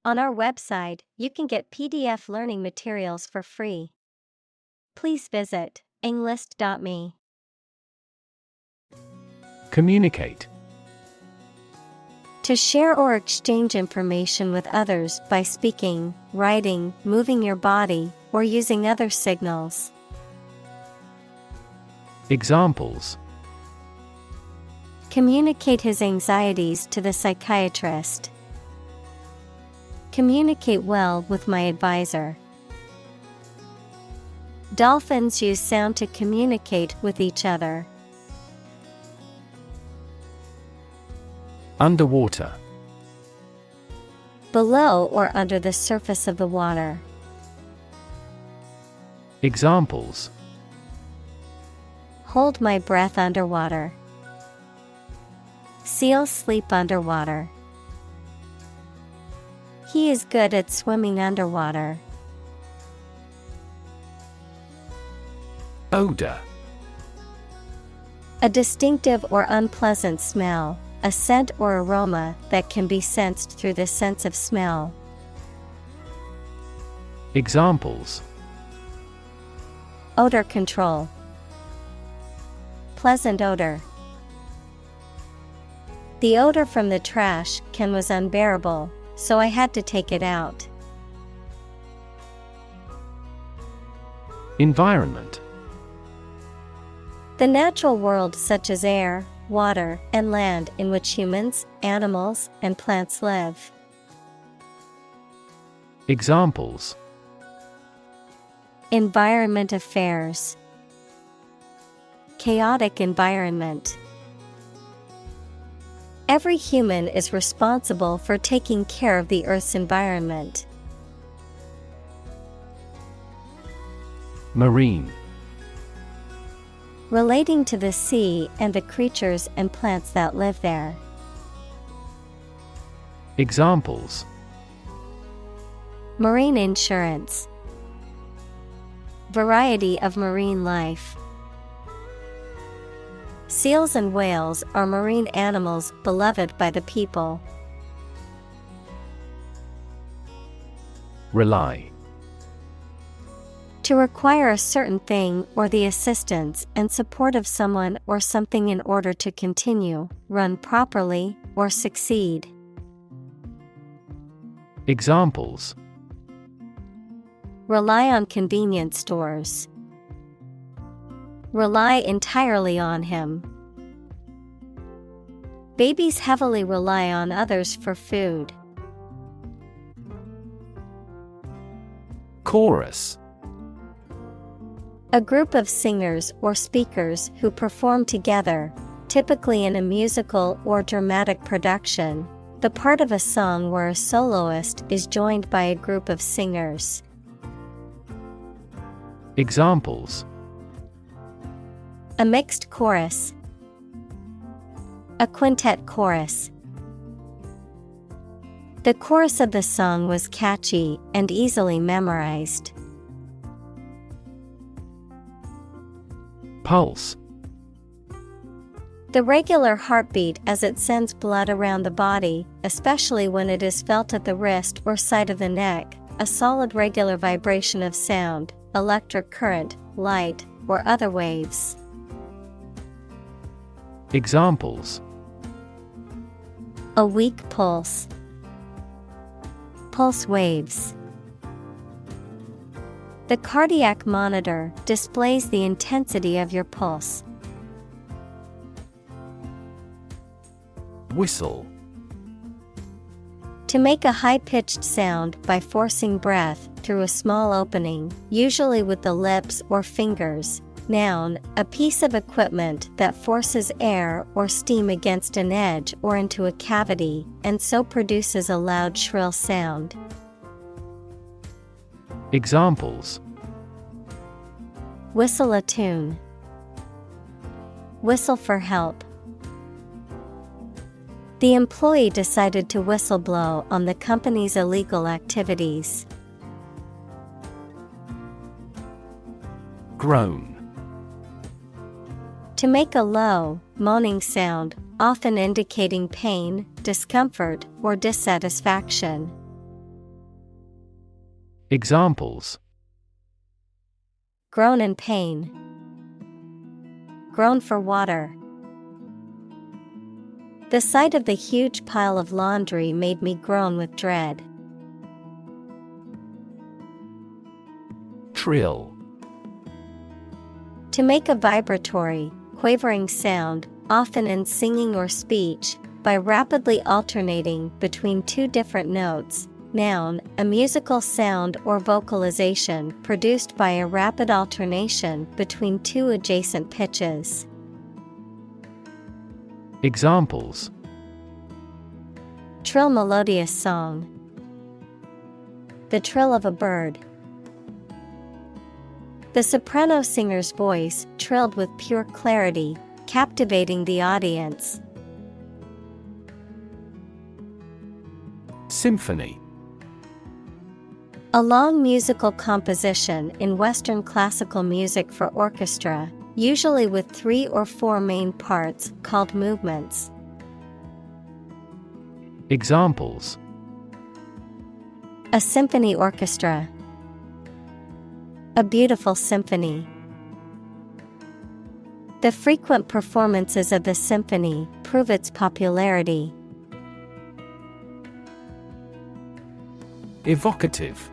On our website, you can get PDF learning materials for free. Please visit englist.me. Communicate. To share or exchange information with others by speaking, writing, moving your body, or using other signals. Examples: Communicate his anxieties to the psychiatrist. Communicate well with my advisor. Dolphins use sound to communicate with each other. Underwater. Below or under the surface of the water. Examples: Hold my breath underwater. Seals sleep underwater. He is good at swimming underwater. Odor. A distinctive or unpleasant smell, a scent or aroma that can be sensed through the sense of smell. Examples: Odor control. Pleasant odor. The odor from the trash can was unbearable, so I had to take it out. Environment. The natural world such as air, water, and land in which humans, animals, and plants live. Examples: Environment affairs. Chaotic environment. Every human is responsible for taking care of the Earth's environment. Marine. Relating to the sea and the creatures and plants that live there. Examples: Marine insurance. Variety of marine life. Seals and whales are marine animals beloved by the people. Rely. To require a certain thing or the assistance and support of someone or something in order to continue, run properly, or succeed. Examples: Rely on convenience stores. Rely entirely on him. Babies heavily rely on others for food. Chorus. A group of singers or speakers who perform together, typically in a musical or dramatic production, the part of a song where a soloist is joined by a group of singers. Examples: A mixed chorus. A quintet chorus. The chorus of the song was catchy and easily memorized. Pulse. The regular heartbeat as it sends blood around the body, especially when it is felt at the wrist or side of the neck, a solid regular vibration of sound, electric current, light, or other waves. Examples: A weak pulse. Pulse waves. The cardiac monitor displays the intensity of your pulse. Whistle. To make a high-pitched sound by forcing breath through a small opening, usually with the lips or fingers. Noun, a piece of equipment that forces air or steam against an edge or into a cavity, and so produces a loud shrill sound. Examples: Whistle a tune. Whistle for help. The employee decided to whistle-blow on the company's illegal activities. Groan. To make a low, moaning sound, often indicating pain, discomfort, or dissatisfaction. Examples: groan in pain, groan for water. The sight of the huge pile of laundry made me groan with dread. Trill. To make a vibratory, quavering sound, often in singing or speech, by rapidly alternating between two different notes. Noun, a musical sound or vocalization produced by a rapid alternation between two adjacent pitches. Examples: trill melodious song, the trill of a bird. The soprano singer's voice trilled with pure clarity, captivating the audience. Symphony. A long musical composition in Western classical music for orchestra, usually with 3 or 4 main parts called movements. Examples: a symphony orchestra, a beautiful symphony. The frequent performances of the symphony prove its popularity. Evocative.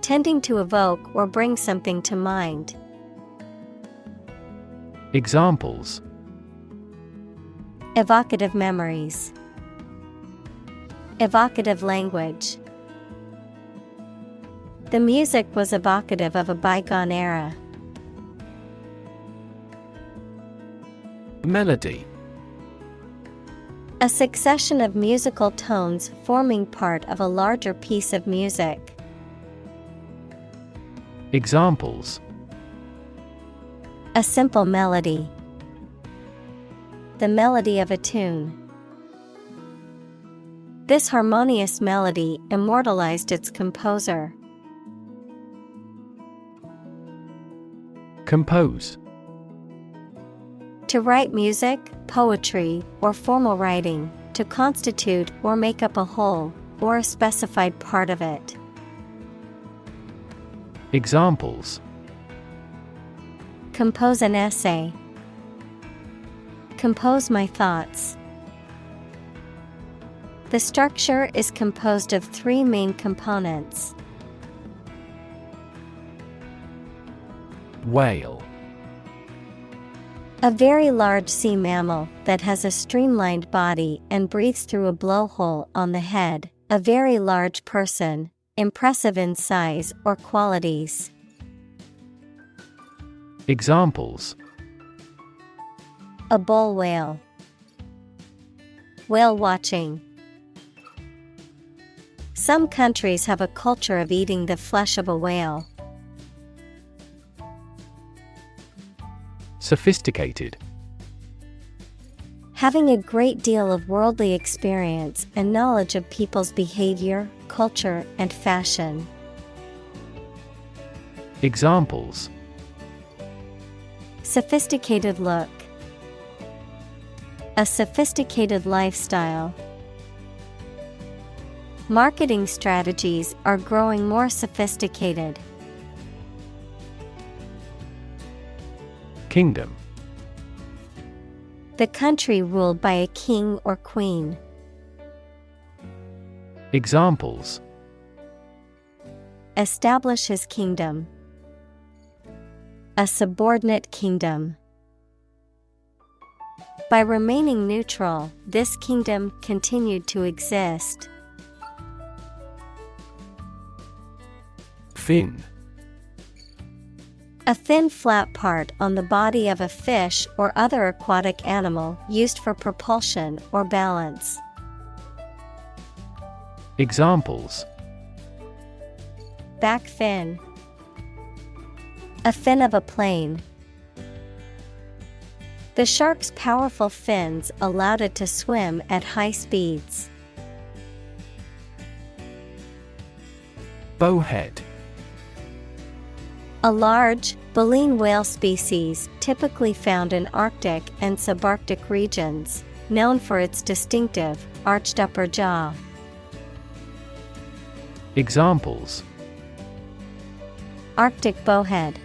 Tending to evoke or bring something to mind. Examples: evocative memories, evocative language. The music was evocative of a bygone era. Melody. A succession of musical tones forming part of a larger piece of music. Examples: a simple melody, the melody of a tune. This harmonious melody immortalized its composer. Compose. To write music, poetry, or formal writing, to constitute or make up a whole, or a specified part of it. Examples: compose an essay, compose my thoughts. The structure is composed of 3 main components. Whale. A very large sea mammal that has a streamlined body and breathes through a blowhole on the head. A very large person, impressive in size or qualities. Examples: a bull whale, whale watching. Some countries have a culture of eating the flesh of a whale. Sophisticated. Having a great deal of worldly experience and knowledge of people's behavior, culture, and fashion. Examples: sophisticated look, a sophisticated lifestyle. Marketing strategies are growing more sophisticated. Kingdom. The country ruled by a king or queen. Examples: establish his kingdom, a subordinate kingdom. By remaining neutral, this kingdom continued to exist. Fin. A thin flat part on the body of a fish or other aquatic animal used for propulsion or balance. Examples: back fin, a fin of a plane. The shark's powerful fins allowed it to swim at high speeds. Bowhead. A large, baleen whale species typically found in Arctic and subarctic regions, known for its distinctive, arched upper jaw. Examples: Arctic bowhead,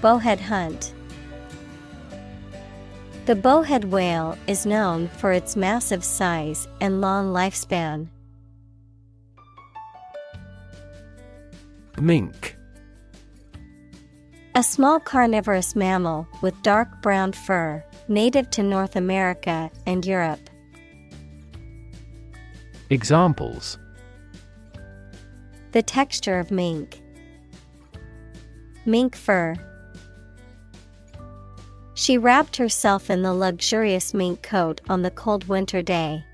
bowhead hunt. The bowhead whale is known for its massive size and long lifespan. Mink. A small carnivorous mammal with dark brown fur, native to North America and Europe. Examples: The texture of mink. Mink fur. She wrapped herself in the luxurious mink coat on the cold winter day.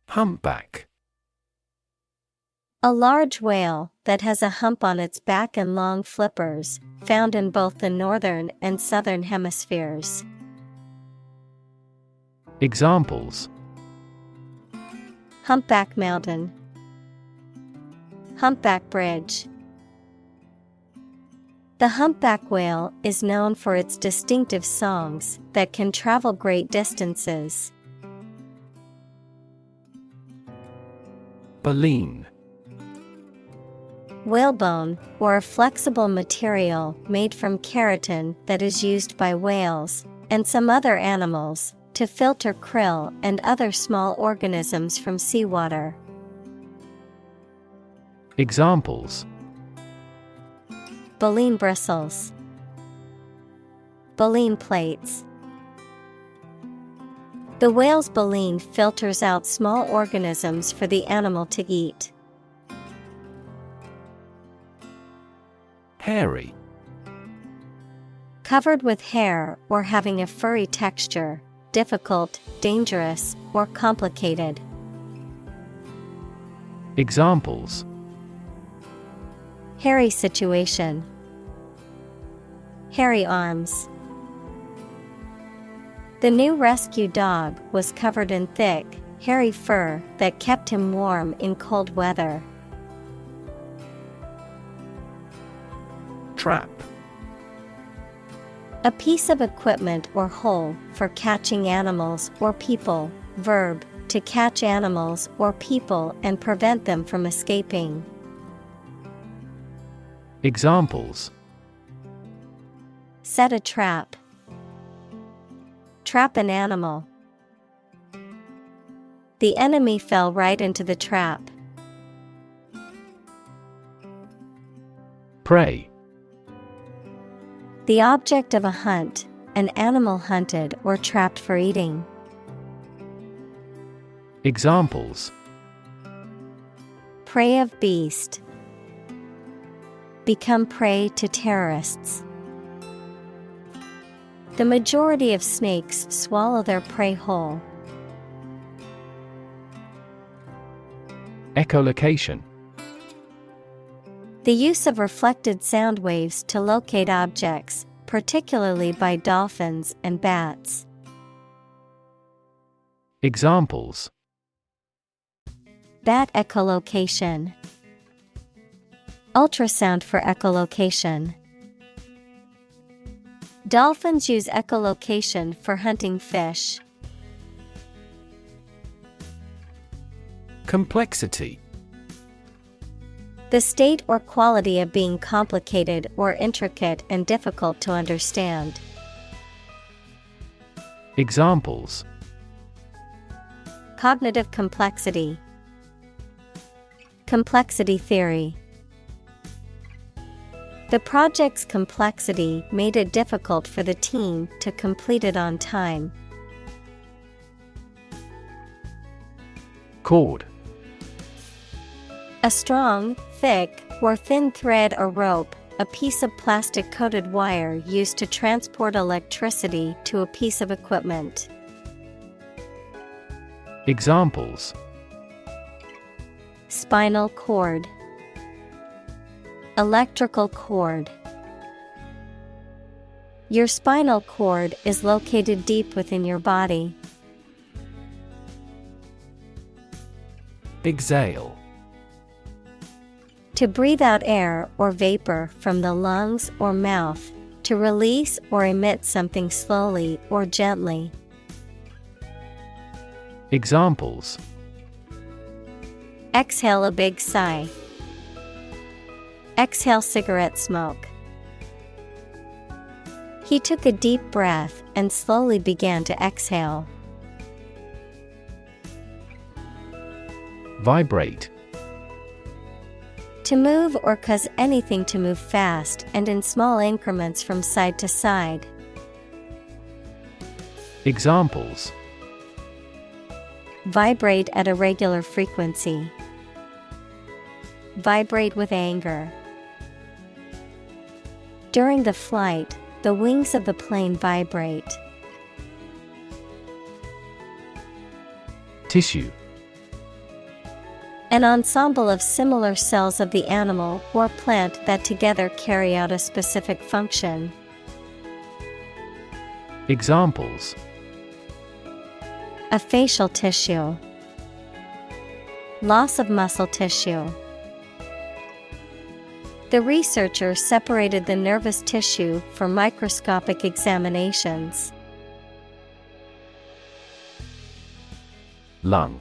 Humpback. A large whale that has a hump on its back and long flippers, found in both the northern and southern hemispheres. Examples: Humpback mountain, humpback bridge. The humpback whale is known for its distinctive songs that can travel great distances. Baleen. Whalebone, or a flexible material made from keratin that is used by whales, and some other animals, to filter krill and other small organisms from seawater. Examples: Baleen bristles, baleen plates. The whale's baleen filters out small organisms for the animal to eat. Hairy. Covered with hair or having a furry texture, difficult, dangerous, or complicated. Examples: Hairy situation, hairy arms. The new rescue dog was covered in thick, hairy fur that kept him warm in cold weather. Trap. A piece of equipment or hole for catching animals or people. Verb, to catch animals or people and prevent them from escaping. Examples: Set a trap, trap an animal. The enemy fell right into the trap. Prey. The object of a hunt, an animal hunted or trapped for eating. Examples: Prey of beast, become prey to terrorists. The majority of snakes swallow their prey whole. Echolocation. The use of reflected sound waves to locate objects, particularly by dolphins and bats. Examples: Bat echolocation, ultrasound for echolocation. Dolphins use echolocation for hunting fish. Complexity. The state or quality of being complicated or intricate and difficult to understand. Examples: Cognitive complexity, complexity theory. The project's complexity made it difficult for the team to complete it on time. Cord. A strong, thick, or thin thread or rope, a piece of plastic-coated wire used to transport electricity to a piece of equipment. Examples: Spinal cord, electrical cord. Your spinal cord is located deep within your body. Exhale. To breathe out air or vapor from the lungs or mouth, to release or emit something slowly or gently. Examples: exhale a big sigh. Exhale cigarette smoke. He took a deep breath and slowly began to exhale. Vibrate. To move or cause anything to move fast and in small increments from side to side. Examples: vibrate at a regular frequency. Vibrate with anger. During the flight, the wings of the plane vibrate. Tissue. An ensemble of similar cells of the animal or plant that together carry out a specific function. Examples: a facial tissue. Loss of muscle tissue. The researcher separated the nervous tissue for microscopic examinations. Lung.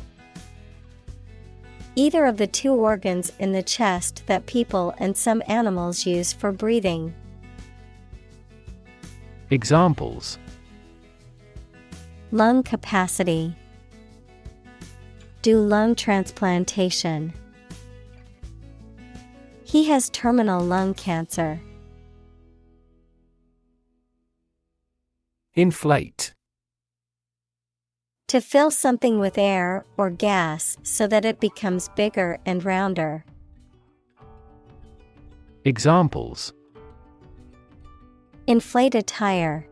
Either of the two organs in the chest that people and some animals use for breathing. Examples: lung capacity. Do lung transplantation. He has terminal lung cancer. Inflate. To fill something with air or gas so that it becomes bigger and rounder. Examples: inflate a tire.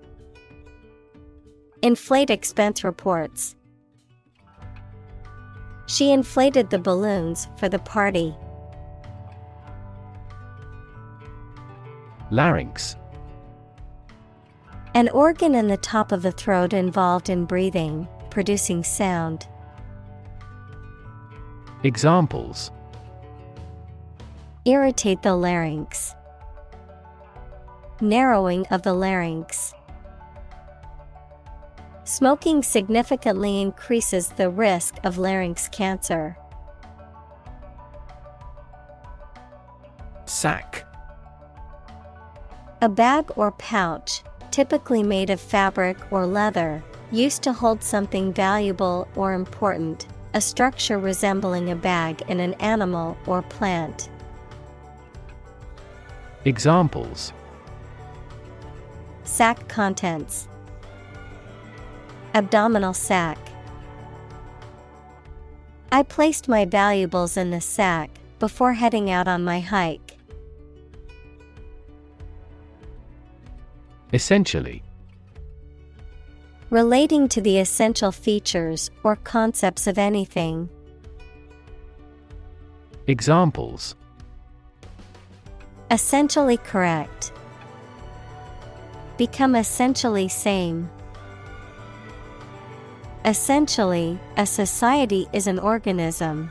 Inflate expense reports. She inflated the balloons for the party. Larynx. An organ in the top of the throat involved in breathing, producing sound. Examples: irritate the larynx. Narrowing of the larynx. Smoking significantly increases the risk of larynx cancer. Sack. A bag or pouch, typically made of fabric or leather, used to hold something valuable or important, a structure resembling a bag in an animal or plant. Examples: sack contents. Abdominal sac. I placed my valuables in the sack before heading out on my hike. Essentially. Relating to the essential features or concepts of anything. Examples: essentially correct. Become essentially same. Essentially, a society is an organism.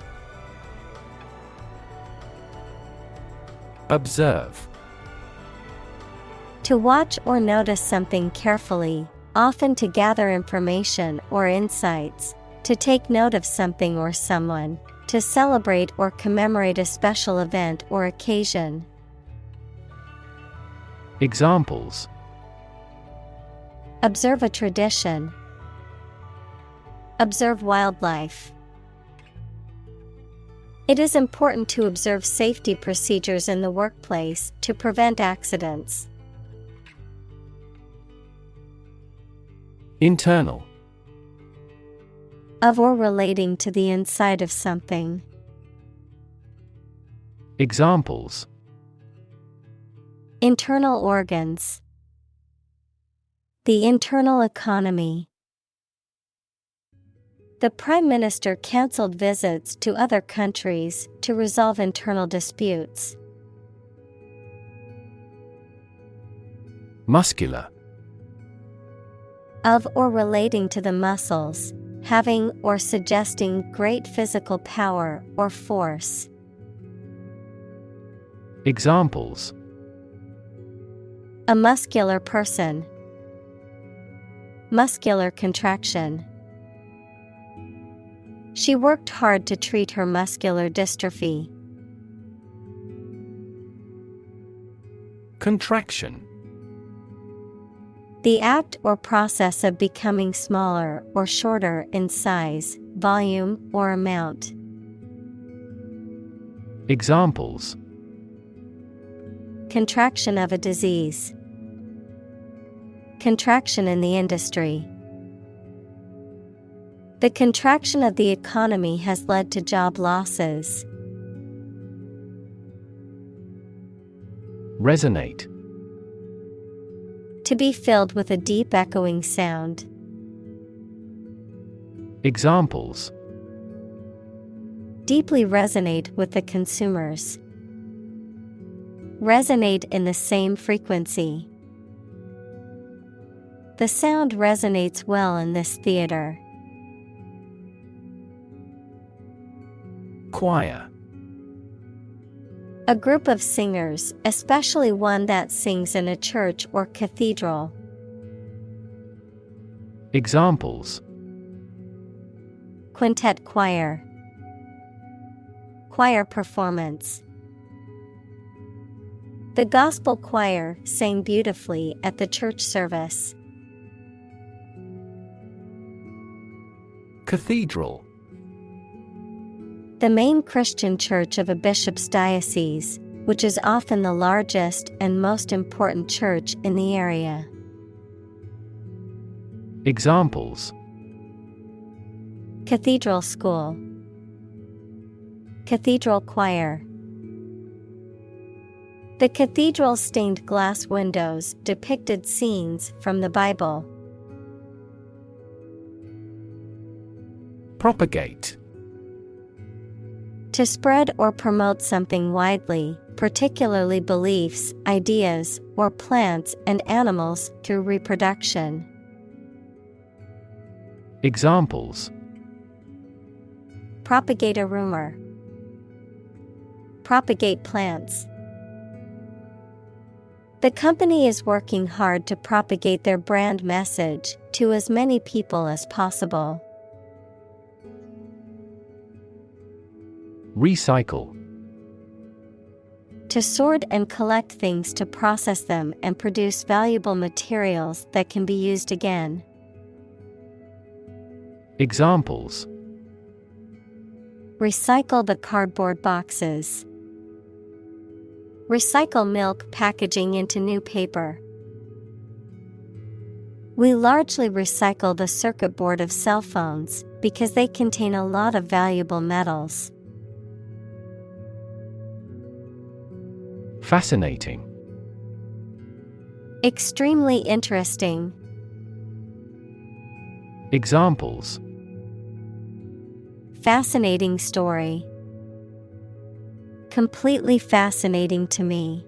Observe. To watch or notice something carefully, often to gather information or insights, to take note of something or someone, to celebrate or commemorate a special event or occasion. Examples: observe a tradition. Observe wildlife. It is important to observe safety procedures in the workplace to prevent accidents. Internal. Of or relating to the inside of something. Examples: internal organs. The internal economy. The Prime Minister cancelled visits to other countries to resolve internal disputes. Muscular. Of or relating to the muscles, having or suggesting great physical power or force. Examples: a muscular person. Muscular contraction. She worked hard to treat her muscular dystrophy. Contraction. The act or process of becoming smaller or shorter in size, volume, or amount. Examples: Contraction of a disease. Contraction in the industry. The contraction of the economy has led to job losses. Resonate. To be filled with a deep echoing sound. Examples: Deeply resonate with the consumers. Resonate in the same frequency. The sound resonates well in this theater. Choir. A group of singers, especially one that sings in a church or cathedral. Examples: Quintet choir. Choir performance. The gospel choir sang beautifully at the church service. Cathedral. The main Christian church of a bishop's diocese, which is often the largest and most important church in the area. Examples: Cathedral school. Cathedral choir. The cathedral's stained glass windows depicted scenes from the Bible. Propagate. To spread or promote something widely, particularly beliefs, ideas, or plants and animals through reproduction. Examples: Propagate a rumor. Propagate plants. The company is working hard to propagate their brand message to as many people as possible. Recycle. To sort and collect things to process them and produce valuable materials that can be used again. Examples: Recycle the cardboard boxes. Recycle milk packaging into new paper. We largely recycle the circuit board of cell phones because they contain a lot of valuable metals. Fascinating. Extremely interesting. Examples: Fascinating story. Completely fascinating to me.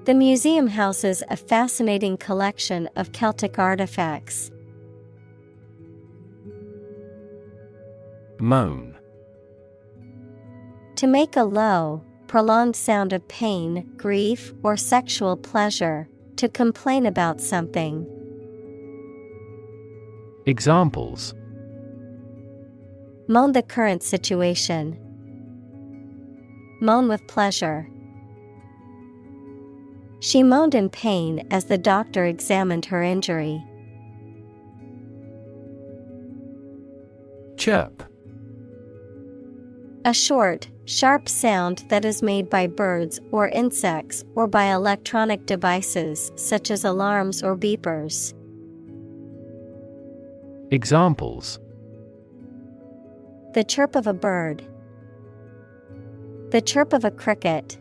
The museum houses a fascinating collection of Celtic artifacts. Moan. To make a low, prolonged sound of pain, grief, or sexual pleasure. To complain about something. Examples: Moan the current situation. Moan with pleasure. She moaned in pain as the doctor examined her injury. Chirp. A short, sharp sound that is made by birds or insects or by electronic devices such as alarms or beepers. Examples: The chirp of a bird. The chirp of a cricket.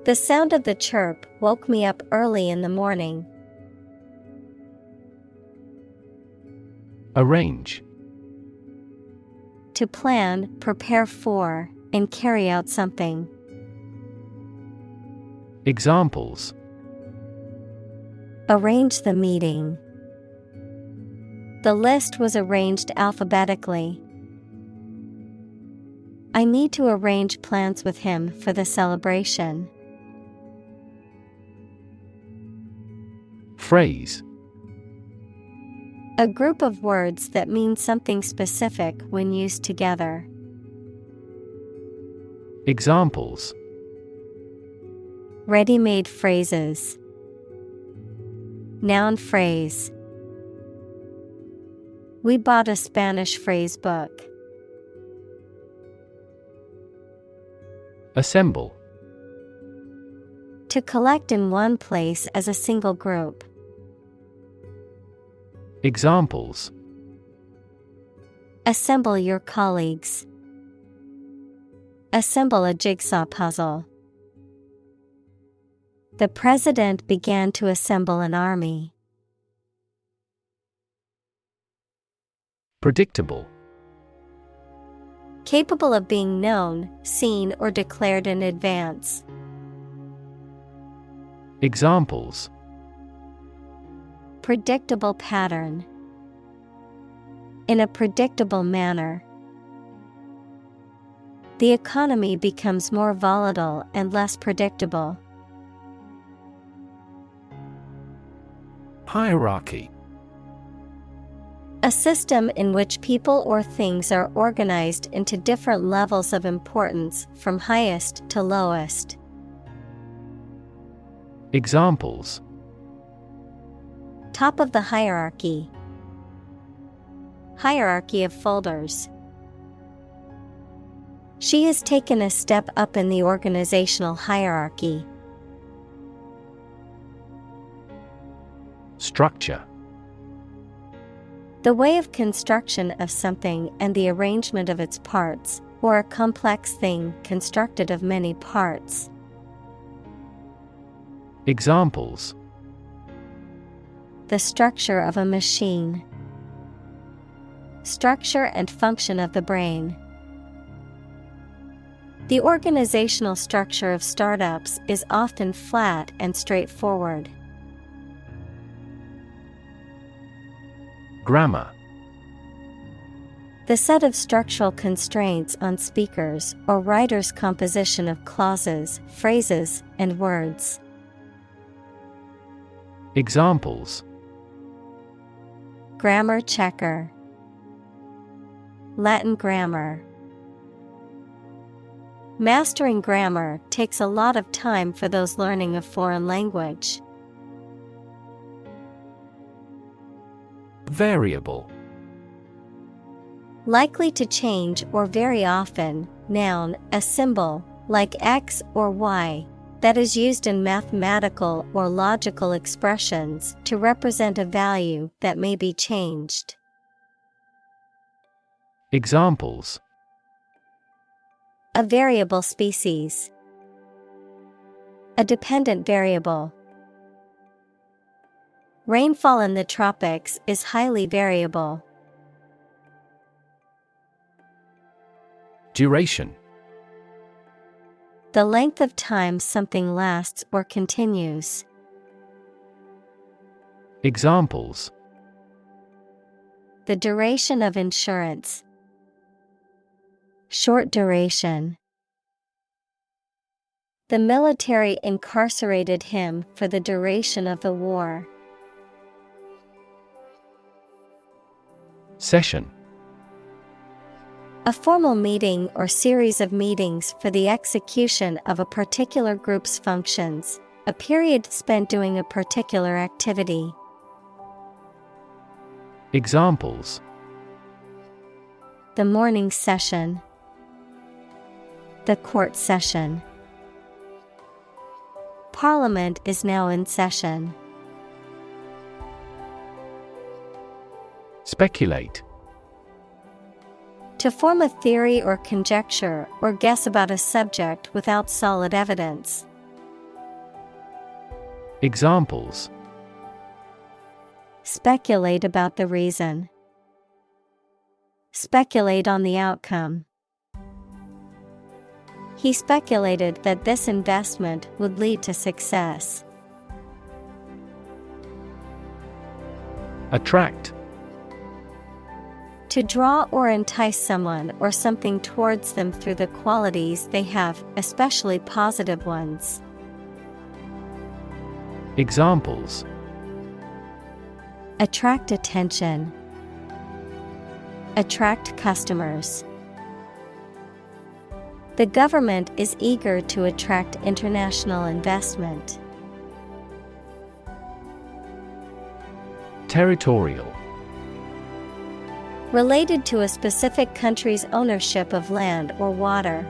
The sound of the chirp woke me up early in the morning. Arrange. To plan, prepare for, and carry out something. Examples: Arrange the meeting. The list was arranged alphabetically. I need to arrange plans with him for the celebration. Phrase. A group of words that mean something specific when used together. Examples: Ready-made phrases. Noun phrase. We bought a Spanish phrase book. Assemble. To collect in one place as a single group. Examples: Assemble your colleagues. Assemble a jigsaw puzzle. The president began to assemble an army. Predictable. Capable of being known, seen, or declared in advance. Examples: Predictable pattern. In a predictable manner. The economy becomes more volatile and less predictable. Hierarchy. A system in which people or things are organized into different levels of importance from highest to lowest. Examples: Top of the hierarchy. Hierarchy of folders. She has taken a step up in the organizational hierarchy. Structure. The way of construction of something and the arrangement of its parts, or a complex thing constructed of many parts. Examples: The structure of a machine. Structure and function of the brain. The organizational structure of startups is often flat and straightforward. Grammar. The set of structural constraints on speakers or writers' composition of clauses, phrases, and words. Examples: Grammar checker. Latin grammar. Mastering grammar takes a lot of time for those learning a foreign language. Variable. Likely to change or very often, noun, a symbol, like X or Y, that is used in mathematical or logical expressions to represent a value that may be changed. Examples: A variable species. A dependent variable. Rainfall in the tropics is highly variable. Duration. The length of time something lasts or continues. Examples: The duration of insurance. Short duration. The military incarcerated him for the duration of the war. Session. A formal meeting or series of meetings for the execution of a particular group's functions, a period spent doing a particular activity. Examples: The morning session. The court session. Parliament is now in session. Speculate. To form a theory or conjecture or guess about a subject without solid evidence. Examples: Speculate about the reason. Speculate on the outcome. He speculated that this investment would lead to success. Attract. To draw or entice someone or something towards them through the qualities they have, especially positive ones. Examples: Attract attention. Attract customers. The government is eager to attract international investment. Territorial. Related to a specific country's ownership of land or water.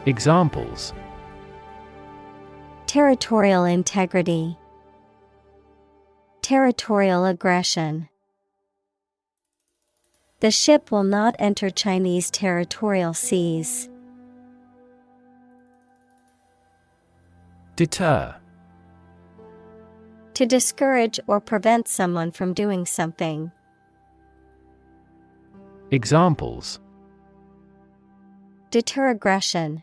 Examples: Territorial integrity. Territorial aggression. The ship will not enter Chinese territorial seas. Deter. To discourage or prevent someone from doing something. Examples: Deter aggression.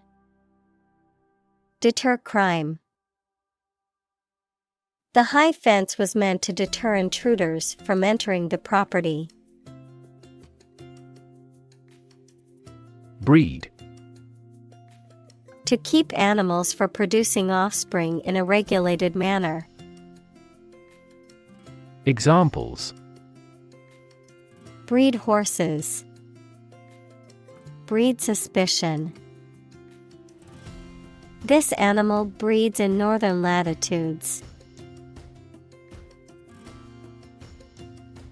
Deter crime. The high fence was meant to deter intruders from entering the property. Breed. To keep animals for producing offspring in a regulated manner. Examples: Breed horses. Breed suspicion. This animal breeds in northern latitudes.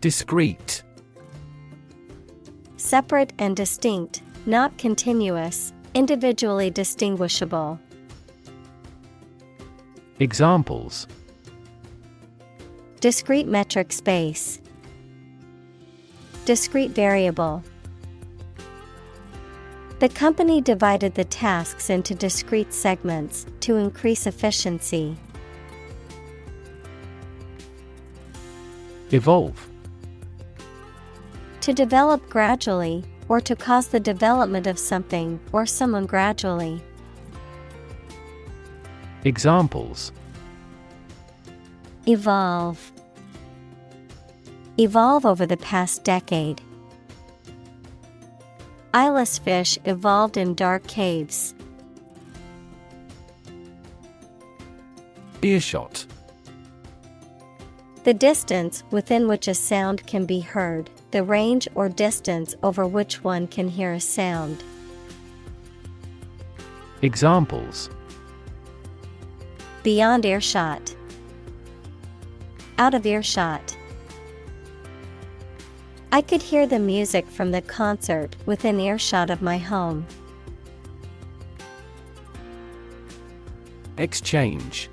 Discrete. Separate and distinct, not continuous, individually distinguishable. Examples: Discrete metric space. Discrete variable. The company divided the tasks into discrete segments to increase efficiency. Evolve. To develop gradually, or to cause the development of something or someone gradually. Examples: Evolve. Evolve over the past decade. Eyeless fish evolved in dark caves. Earshot. The distance within which a sound can be heard, the range or distance over which one can hear a sound. Examples: Beyond earshot. Out of earshot. I could hear the music from the concert within earshot of my home. Exchange.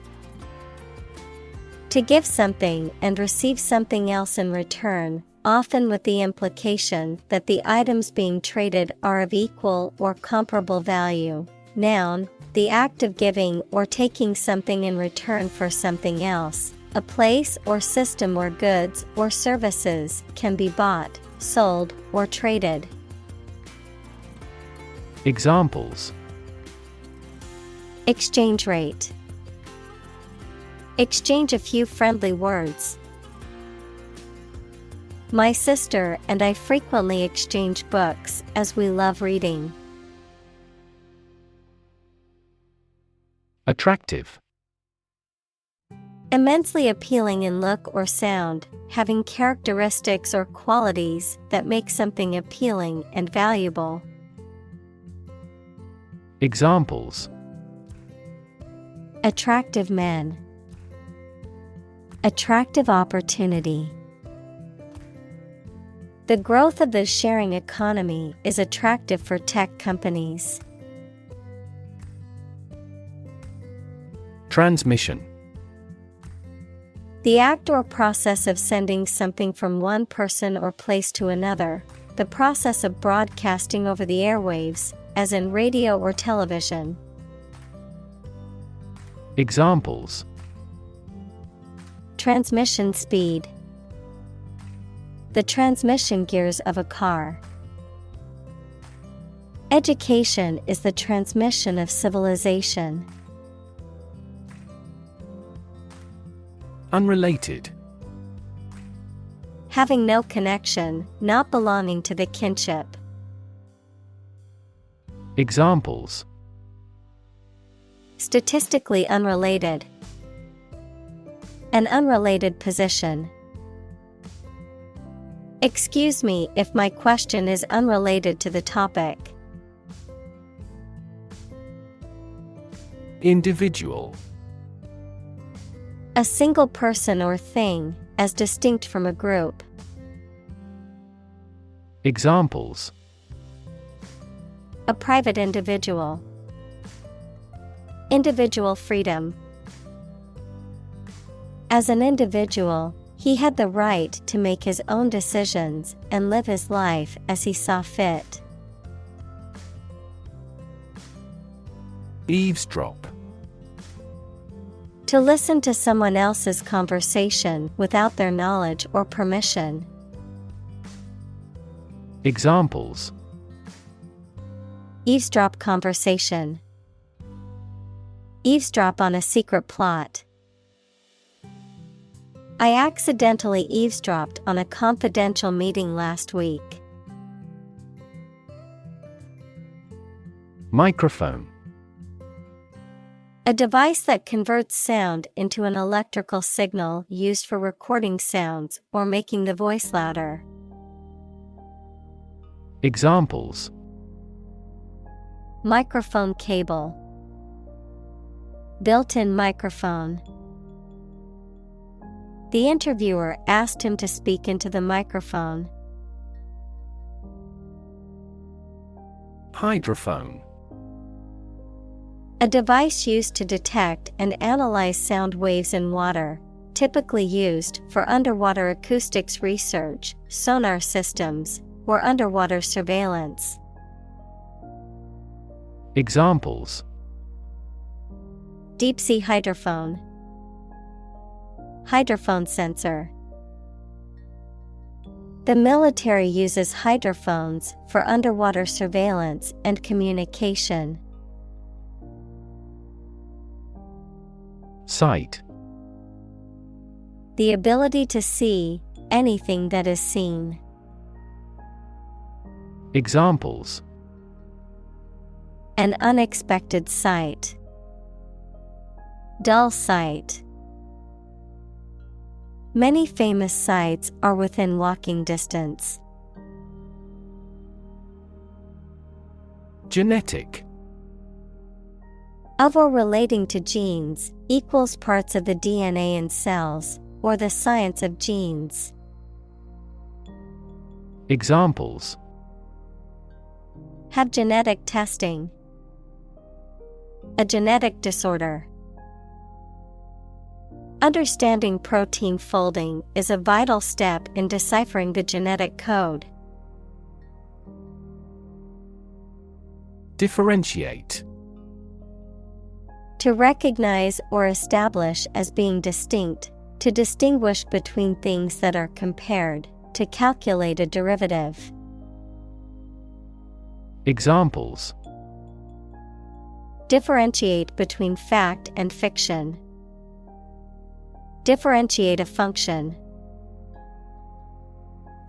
To give something and receive something else in return, often with the implication that the items being traded are of equal or comparable value. Noun, the act of giving or taking something in return for something else. A place or system where goods or services can be bought, sold, or traded. Examples: Exchange rate. Exchange a few friendly words. My sister and I frequently exchange books as we love reading. Attractive. Immensely appealing in look or sound, having characteristics or qualities that make something appealing and valuable. Examples: Attractive men. Attractive opportunity. The growth of the sharing economy is attractive for tech companies. Transmission. The act or process of sending something from one person or place to another. The process of broadcasting over the airwaves, as in radio or television. Examples: Transmission speed. The transmission gears of a car. Education is the transmission of civilization. Unrelated. Having no connection, not belonging to the kinship. Examples: Statistically unrelated. An unrelated position. Excuse me if my question is unrelated to the topic. Individual. A single person or thing, as distinct from a group. Examples. A private individual. Individual freedom. As an individual, he had the right to make his own decisions and live his life as he saw fit. Eavesdrop. To listen to someone else's conversation without their knowledge or permission. Examples. Eavesdrop conversation. Eavesdrop on a secret plot. I accidentally eavesdropped on a confidential meeting last week. Microphone. A device that converts sound into an electrical signal used for recording sounds or making the voice louder. Examples. Microphone cable. Built-in microphone. The interviewer asked him to speak into the microphone. Hydrophone. A device used to detect and analyze sound waves in water, typically used for underwater acoustics research, sonar systems, or underwater surveillance. Examples. Deep-sea hydrophone. Hydrophone sensor. The military uses hydrophones for underwater surveillance and communication. Sight. The ability to see anything that is seen. Examples. An unexpected sight. Dull sight. Many famous sites are within walking distance. Genetic. Of or relating to genes, equals parts of the DNA in cells, or the science of genes. Examples. Have genetic testing. A genetic disorder. Understanding protein folding is a vital step in deciphering the genetic code. Differentiate. To recognize or establish as being distinct, to distinguish between things that are compared, to calculate a derivative. Examples. Differentiate between fact and fiction. Differentiate a function.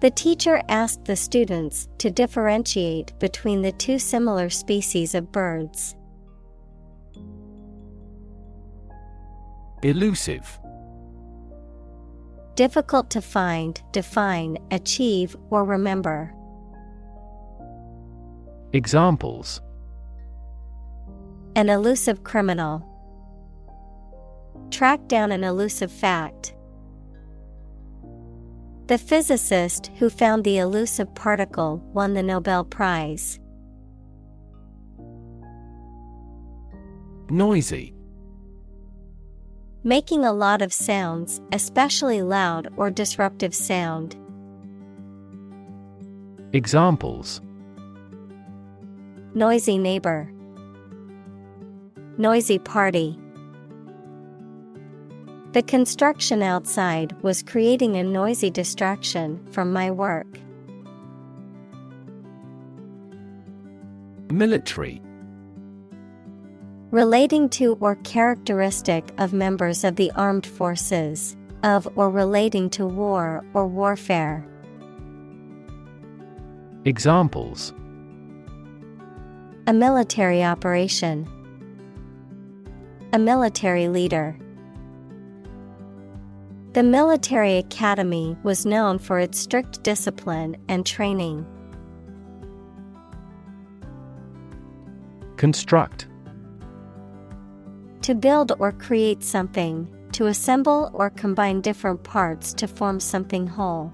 The teacher asked the students to differentiate between the two similar species of birds. Elusive. Difficult to find, define, achieve, or remember. Examples. An elusive criminal. Track down an elusive fact. The physicist who found the elusive particle won the Nobel Prize. Noisy. Making a lot of sounds, especially loud or disruptive sound. Examples. Noisy neighbor. Noisy party. The construction outside was creating a noisy distraction from my work. Military. Relating to or characteristic of members of the armed forces, of or relating to war or warfare. Examples. A military operation. A military leader. The military academy was known for its strict discipline and training. Construct. To build or create something, to assemble or combine different parts to form something whole.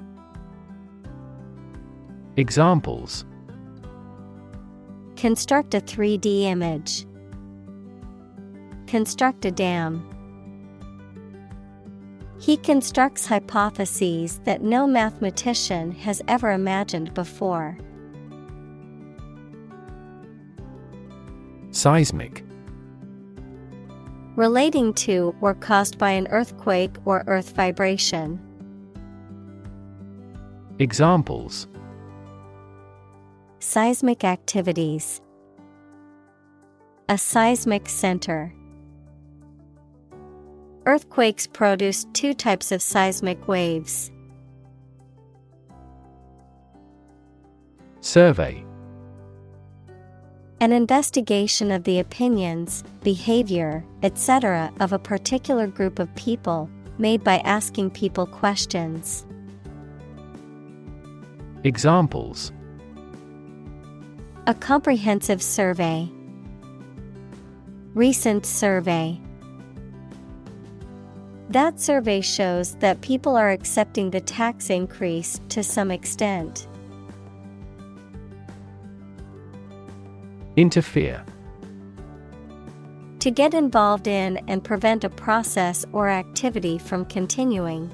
Examples: Construct a 3D image. Construct a dam. He constructs hypotheses that no mathematician has ever imagined before. Seismic. Relating to or caused by an earthquake or earth vibration. Examples: Seismic activities. A seismic center. Earthquakes produce two types of seismic waves. Survey. An investigation of the opinions, behavior, etc. of a particular group of people, made by asking people questions. Examples: A comprehensive survey. Recent survey. That survey shows that people are accepting the tax increase to some extent. Interfere. To get involved in and prevent a process or activity from continuing.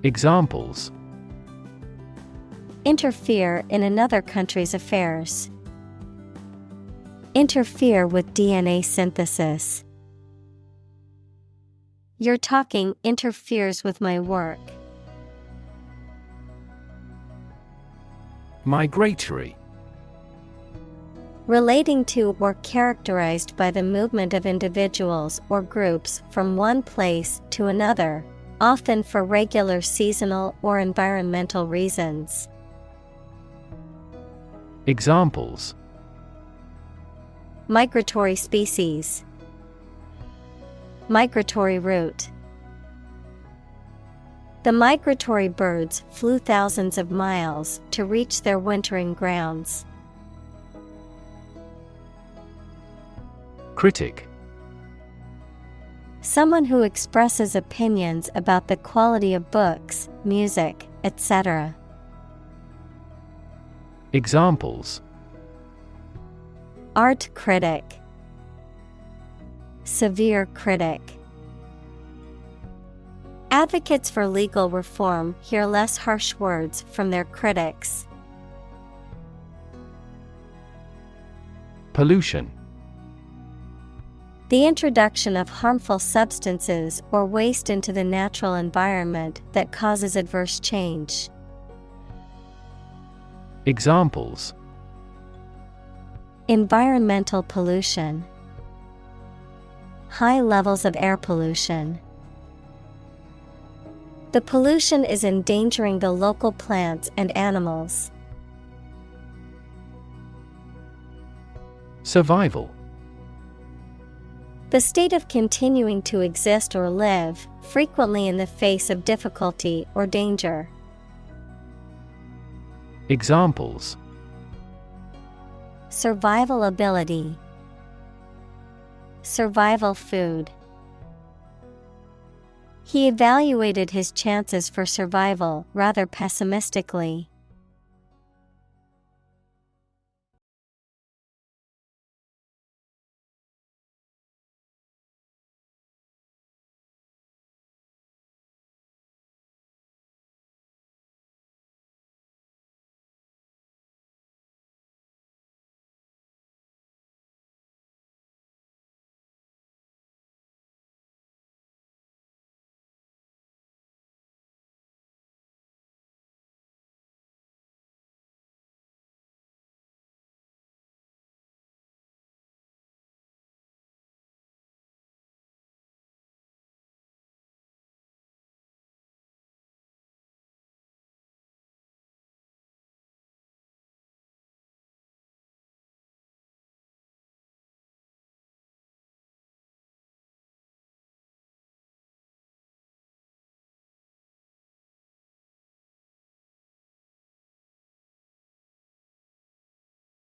Examples: Interfere in another country's affairs. Interfere with DNA synthesis. Your talking interferes with my work. Migratory. Relating to or characterized by the movement of individuals or groups from one place to another, often for regular seasonal or environmental reasons. Examples: Migratory species. Migratory route. The migratory birds flew thousands of miles to reach their wintering grounds. Critic. Someone who expresses opinions about the quality of books, music, etc. Examples: Art critic. Severe critic. Advocates for legal reform hear less harsh words from their critics. Pollution. The introduction of harmful substances or waste into the natural environment that causes adverse change. Examples: Environmental pollution. High levels of air pollution. The pollution is endangering the local plants and animals. Survival. The state of continuing to exist or live, frequently in the face of difficulty or danger. Examples: Survival ability. Survival food. He evaluated his chances for survival rather pessimistically.